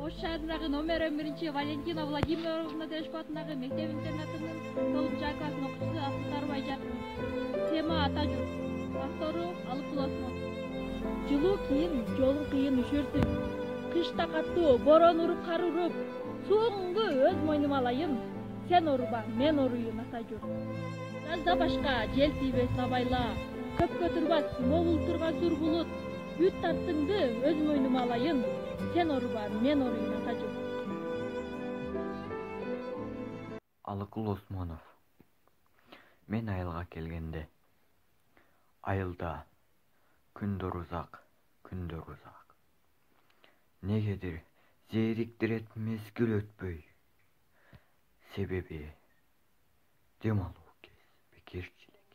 Ош шаарындагы номер 11 Валентина Владимировна Терешкова атындагы мектеп-интернатынын 9-А класс окуучусу Асылтарова Айжаркын. Тема ата журт. Автору Алыкул Осмон. Жылуу кийин жолун кыйын үшөртүп, кышта катуу борон уруп кар уруп, сууңду өз мойнума алайын. Сен оруба, мен оруйун ата журт. Жазда башка жел тийбесин абайла, көпкө турбас могул турган сур булут. Бүт тартыңды өз мойнума алайын. Сен оруба, мен оруйун ата журт. Алыкул Осмонов. Мен айылга келгенде айылда күндөр узак. Негедир зээриктирет мезгил өтпөй. Себеби дем алуу кез бекерчилик.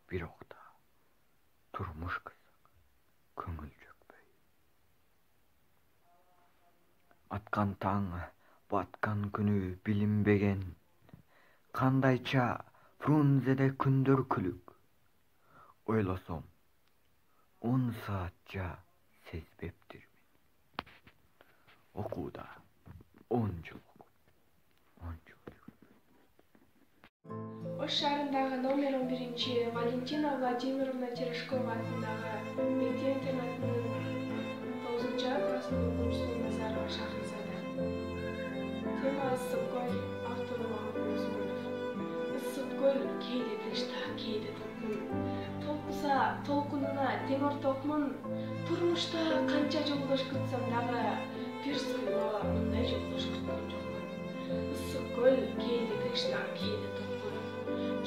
Бирок да турмуш кызык, көңүл жөкпөй. Аткан таң, баткан күнү билинбеген. Кандайча Фрунзеде күндөр күлүк. Ойлосом, 10 саатча сезбептирмин. Окууда 10 жыл. Ош шаарындагы номер 11 Валентина Владимировна Терешкова атындагы мектеп-интернатынын 9-А класстын окуучусу Назарова Шахризада. Тема ысык көл, автору Алыкул Осмонов. Ысык көл кээде тынчта, кээде толкун. Толкуса толкунуна тең ортокмун. Турмушта канча жолдош күтсөм дагы бир сыйлоо мындай жолдош күткөн жокмун. Ысык көл кээде тынчта, кээде толкун.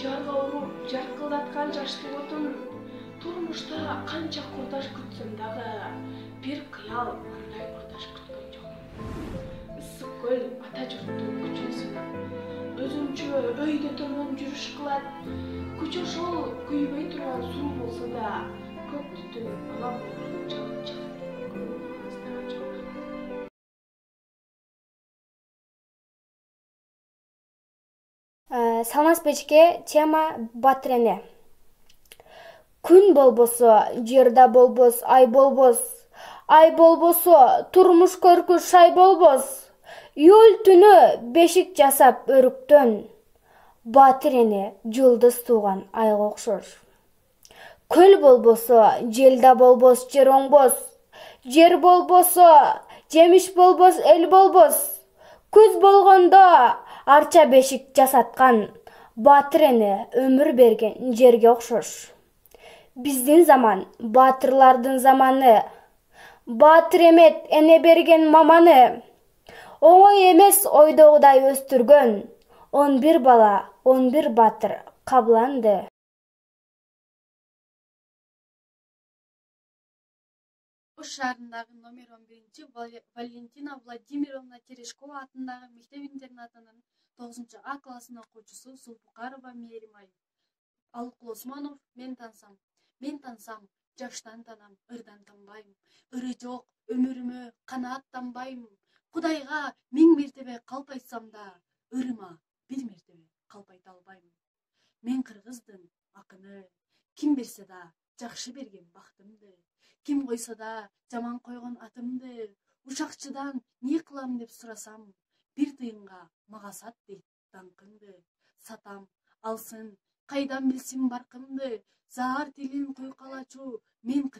Жарга уруп жаркылдаткан жаштуу отун. Турмушта канча курдаш күтсөм дагы бир кыял мындай курдаш күткөн жокмун. Ысык көл ата журттун күчөсү. Өзүнчө өйдө төрмөн жүрүш кылат. Күч ошол күйбөй турган суу болсо да, көк түтүн ала болуп чалып чыгат. Саламатсызбы эчке, тема Батырене. Күн болбосо, жерда болбос, ай болбос. Ай болбосо, турмуш көркүш ай болбос. Июль түнү бешик жасап өрүктөн. Батырене жылдыз тууган айга окшош. Көл болбосо, желда болбос, жер оңбос. Жер болбосо, жемиш болбос, эл болбос. Күз болгондо арча бешик жасаткан. Батырене өмүр берген жерге окшош. Биздин заман батырлардын заманы. Батыр эмет эне берген маманы. Оңой эмес ойдогудай өстүргөн. 11 бала, 11 батыр кабыланды. Ош шаарындагы номер 11 Валентина Владимировна Терешкова атындагы мектеп-интернатынын 9-А класстын окуучусу Сулпукарова Мээримай. Алыкул Осмонов, мен тансам, жаштан танам, ырдан танбайм. Ыры жок өмүрүмө канааттанбайм. Кудайга 1000 мертебе калп айтсам да, ырыма 1 мертебе калп айта албайм. Мен кыргыздын акыны, ким берсе да жакшы берген бактымды. Ким койсо да жаман койгон атымды. Ушакчыдан не кылам деп сурасам, 1 тыйынга мага сат дейт даңкыңды. Сатам, алсын, кайдан билсин баркымды. Заар тилин куйкалачу, мен